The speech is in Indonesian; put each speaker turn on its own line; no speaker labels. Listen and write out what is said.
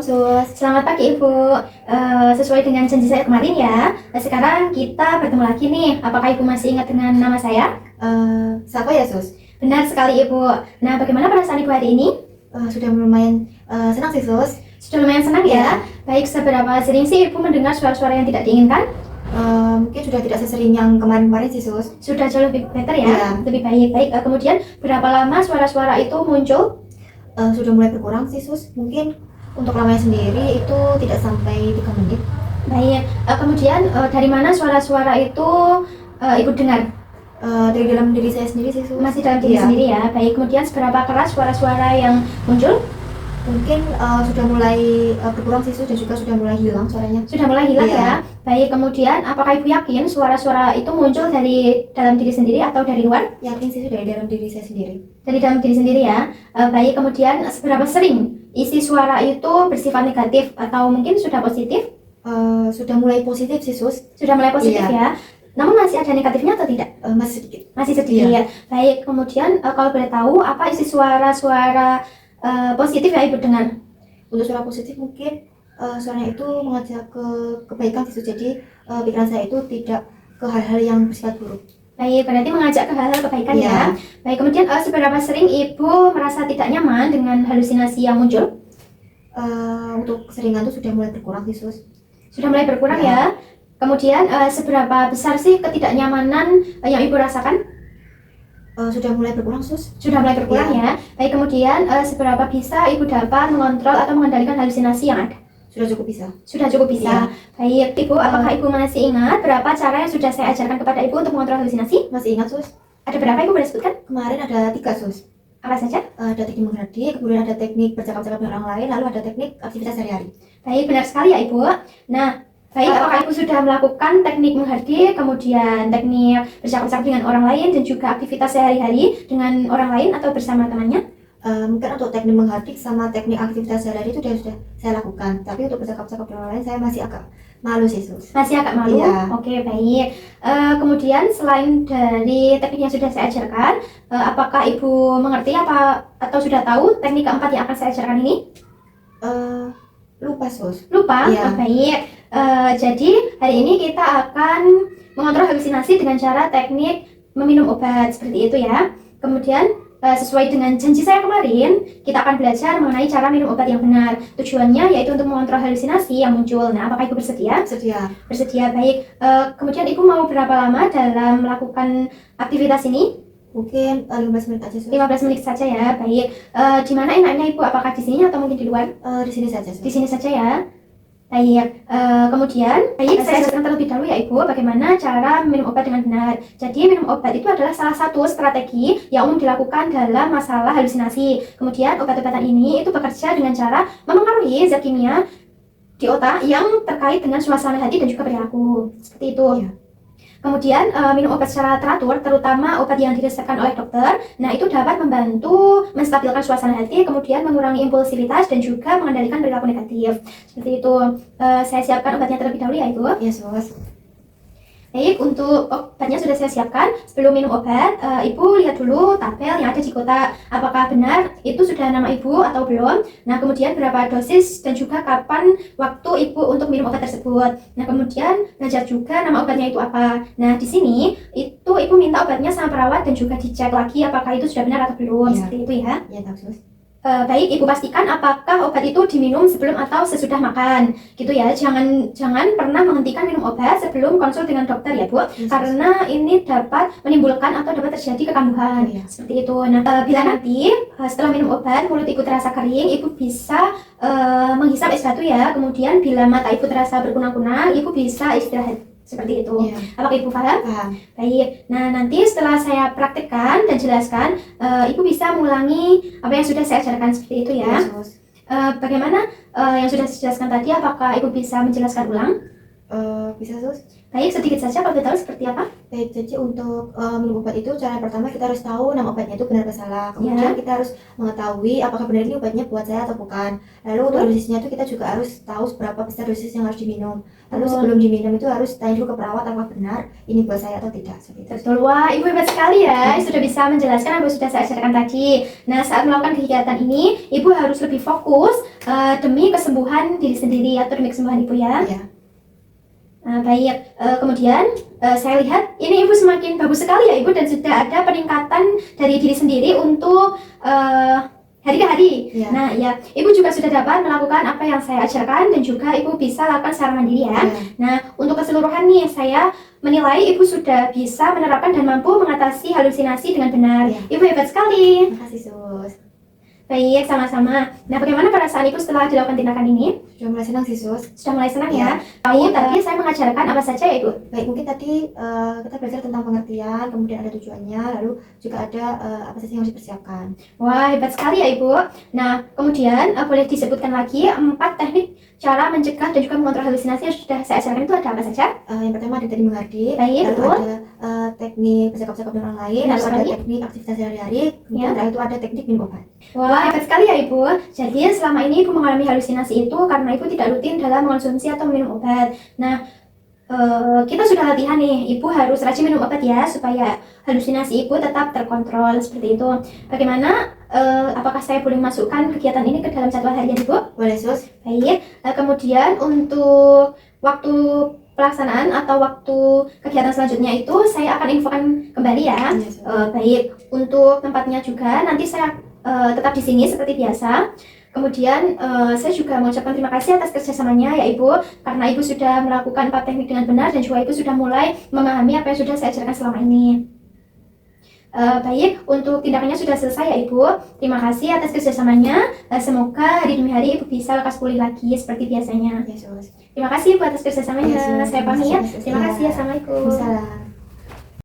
Sus.
Selamat pagi Ibu. Sesuai dengan janji saya kemarin ya. Sekarang kita bertemu lagi nih. Apakah Ibu masih ingat dengan nama saya?
Siapa ya Sus?
Benar sekali Ibu. Nah, bagaimana perasaan Ibu hari ini?
Sudah lumayan senang sih Sus.
Sudah lumayan senang ya. Baik, seberapa sering sih Ibu mendengar suara-suara yang tidak diinginkan?
Mungkin sudah tidak sesering yang kemarin-kemarin sih Sus.
Sudah jauh lebih better ya.
Iya.
Lebih baik. Baik. Kemudian berapa lama suara-suara itu muncul?
Sudah mulai berkurang sih Sus. Mungkin untuk lamanya sendiri itu tidak sampai 3 menit.
Baik. Kemudian dari mana suara-suara itu Ibu dengar?
Dari dalam diri saya sendiri sih Sus.
Masih dalam diri
Iya.
sendiri ya. Baik. Kemudian seberapa keras suara-suara yang muncul?
Mungkin sudah mulai berkurang sih Sus, dan juga sudah mulai hilang suaranya.
Sudah mulai hilang
Iya.
ya. Baik, kemudian apakah Ibu yakin suara-suara itu muncul dari dalam diri sendiri atau dari luar?
Yakin sih sudah dari dalam diri saya sendiri.
Dari dalam diri sendiri ya. Baik, kemudian seberapa sering isi suara itu bersifat negatif atau mungkin sudah positif?
Sudah mulai positif sih Sus.
Sudah mulai positif
Iya.
ya. Namun masih ada negatifnya atau tidak?
Masih sedikit.
Masih sedikit
Iya.
ya. Baik, kemudian kalau boleh tahu apa isi suara-suara positif yang Ibu dengar?
Untuk suara positif mungkin suaranya itu mengajak ke kebaikan sih Sus. Jadi pikiran saya itu tidak ke hal-hal yang bersifat buruk.
Baik, berarti mengajak ke hal-hal kebaikan
Iya.
ya. Baik, kemudian seberapa sering Ibu merasa tidak nyaman dengan halusinasi yang muncul?
Untuk keseringan itu sudah mulai berkurang sih Sus.
Sudah mulai berkurang
Ya.
ya. Kemudian seberapa besar sih ketidaknyamanan yang Ibu rasakan?
Sudah mulai berkurang Sus.
Sudah mulai berkurang ya. Baik, kemudian seberapa bisa Ibu dapat mengontrol atau mengendalikan halusinasi yang ada?
Sudah cukup bisa.
Sudah cukup bisa. Baik, Ibu, apakah Ibu masih ingat berapa cara yang sudah saya ajarkan kepada Ibu untuk mengontrol halusinasi?
Masih ingat Sus?
Ada berapa Ibu boleh sebutkan?
Kemarin ada 3 Sus.
Apa saja?
Ada teknik menghardik, kemudian ada teknik bercakap-cakap dengan orang lain, lalu ada teknik aktivitas sehari-hari.
Baik, benar sekali ya Ibu. Nah, baik, apakah Ibu sudah melakukan teknik menghardik, kemudian teknik bercakap-cakap dengan orang lain, dan juga aktivitas sehari-hari dengan orang lain atau bersama temannya?
Mungkin untuk teknik menghardik sama teknik aktivitas sehari-hari itu sudah saya lakukan. Tapi untuk bercakap-cakap dengan orang lain saya masih agak malu sih Sus.
Masih agak malu?
Iya.
Oke, baik. Kemudian selain dari teknik yang sudah saya ajarkan, apakah Ibu mengerti atau sudah tahu teknik keempat yang akan saya ajarkan ini?
Lupa Sus.
Lupa?
Iya.
Baik. Jadi hari ini kita akan mengontrol halusinasi dengan cara teknik meminum obat seperti itu ya. Kemudian sesuai dengan janji saya kemarin, kita akan belajar mengenai cara minum obat yang benar. Tujuannya yaitu untuk mengontrol halusinasi yang muncul. Nah, apakah Ibu bersedia?
Sedia.
Bersedia, baik. Kemudian Ibu mau berapa lama dalam melakukan aktivitas ini?
Mungkin 15 menit aja Sus.
15 menit saja ya, baik. Di mana enaknya Ibu? Apakah di sini atau mungkin di luar?
Di sini saja Sus.
Di sini saja ya. Baik, kemudian saya jelaskan terlebih dahulu ya Ibu bagaimana cara minum obat dengan benar. Jadi minum obat itu adalah salah satu strategi yang umum dilakukan dalam masalah halusinasi. Kemudian obat-obatan ini itu bekerja dengan cara memengaruhi zat kimia di otak yang terkait dengan suasana hati dan juga perilaku. Seperti itu.
Iya.
Kemudian minum obat secara teratur, terutama obat yang diresepkan oleh dokter. Nah, itu dapat membantu menstabilkan suasana hati, kemudian mengurangi impulsivitas dan juga mengendalikan perilaku negatif. Seperti itu. Saya siapkan obatnya terlebih dahulu ya Ibu.
Iya Sus.
Baik, untuk obatnya sudah saya siapkan. Sebelum minum obat, Ibu lihat dulu tabel yang ada di kotak. Apakah benar itu sudah nama Ibu atau belum? Nah, kemudian berapa dosis dan juga kapan waktu Ibu untuk minum obat tersebut. Nah, kemudian belajar juga nama obatnya itu apa. Nah, di sini itu Ibu minta obatnya sama perawat dan juga dicek lagi apakah itu sudah benar atau belum.
Iya.
Seperti itu ya.
Iya tahu Sus.
Baik, Ibu pastikan apakah obat itu diminum sebelum atau sesudah makan, gitu ya. Jangan pernah menghentikan minum obat sebelum konsul dengan dokter ya Bu,
Yes,
karena ini dapat menimbulkan atau dapat terjadi kekambuhan.
Iya.
Seperti itu. Nah, bila nanti setelah minum obat mulut Ibu terasa kering, Ibu bisa menghisap es batu ya. Kemudian bila mata Ibu terasa berkunang-kunang, Ibu bisa istirahat. Seperti itu.
Iya.
Apakah Ibu paham?
Paham.
Baik, nah nanti setelah saya praktekkan dan jelaskan, Ibu bisa mengulangi apa yang sudah saya ajarkan seperti itu ya.
Iya Sus.
Bagaimana yang sudah saya jelaskan tadi, apakah Ibu bisa menjelaskan ulang?
Bisa sus.
Baik, sedikit saja kalau boleh tahu seperti apa?
Baik, jadi untuk minum obat itu cara pertama kita harus tahu nama obatnya itu benar atau salah. Kemudian kita harus mengetahui apakah benar ini obatnya buat saya atau bukan. Lalu untuk dosisnya itu kita juga harus tahu seberapa besar dosis yang harus diminum. Lalu sebelum diminum itu harus tanya dulu ke perawat apakah benar ini buat saya atau tidak. Seperti itu.
Betul, wah ibu hebat sekali ya, sudah bisa menjelaskan apa yang sudah saya ajarkan tadi. Nah, saat melakukan kegiatan ini, ibu harus lebih fokus demi kesembuhan diri sendiri atau demi kesembuhan ibu ya.
Iya.
Baik, kemudian saya lihat ini ibu semakin bagus sekali ya ibu, dan sudah ada peningkatan dari diri sendiri untuk hari ke hari.
Iya.
Nah ya, ibu juga sudah dapat melakukan apa yang saya ajarkan dan juga ibu bisa lakukan secara mandiri ya.
Iya.
Nah, untuk keseluruhan nih, saya menilai ibu sudah bisa menerapkan dan mampu mengatasi halusinasi dengan benar.
Iya.
Ibu hebat sekali.
Terima kasih sus.
Baik, sama-sama. Nah, bagaimana perasaan ibu setelah dilakukan tindakan ini?
Sudah mulai senang sih sus.
Sudah mulai senang
Iya.
ya? Baik, tadi saya mengajarkan apa saja ya ibu?
Baik, mungkin tadi kita belajar tentang pengertian, kemudian ada tujuannya, lalu juga ada apa saja yang harus dipersiapkan.
Wah, hebat sekali ya ibu. Nah, kemudian boleh disebutkan lagi 4 teknik cara mencegah dan juga mengontrol halusinasi yang sudah saya ajarkan itu ada apa saja?
Yang pertama ada tadi mengerti,
Baik,
lalu
betul.
ada teknik bercakap-cakap dengan orang lain,
Nah,
lalu ada
lagi?
teknik aktivitas sehari-hari, kemudian
Ya.
terakhir itu ada teknik minum obat.
Wah, hebat sekali ya ibu. Jadi selama ini ibu mengalami halusinasi itu karena ibu tidak rutin dalam mengonsumsi atau minum obat. Nah, kita sudah latihan nih, ibu harus rajin minum obat ya supaya halusinasi ibu tetap terkontrol seperti itu. Bagaimana? Apakah saya boleh masukkan kegiatan ini ke dalam jadwal harian ibu?
Boleh sus?
Baik. Kemudian untuk waktu pelaksanaan atau waktu kegiatan selanjutnya itu saya akan infokan kembali ya.
Iya, sus.
Baik, untuk tempatnya juga nanti saya tetap di sini seperti biasa. Kemudian saya juga mengucapkan terima kasih atas kerjasamanya ya ibu, karena ibu sudah melakukan 4 teknik dengan benar dan juga ibu sudah mulai memahami apa yang sudah saya ajarkan selama ini. Baik, untuk tindakannya sudah selesai ya ibu. Terima kasih atas kerjasamanya. Semoga hari demi hari ibu bisa lekas pulih lagi seperti biasanya.
Iya sus.
Terima kasih ibu atas kerjasamanya.
Iya, sus.
Saya pamit ya.
Terima kasih, sus.
Terima kasih.
Iya.
Assalamualaikum.
Waalaikumsalam.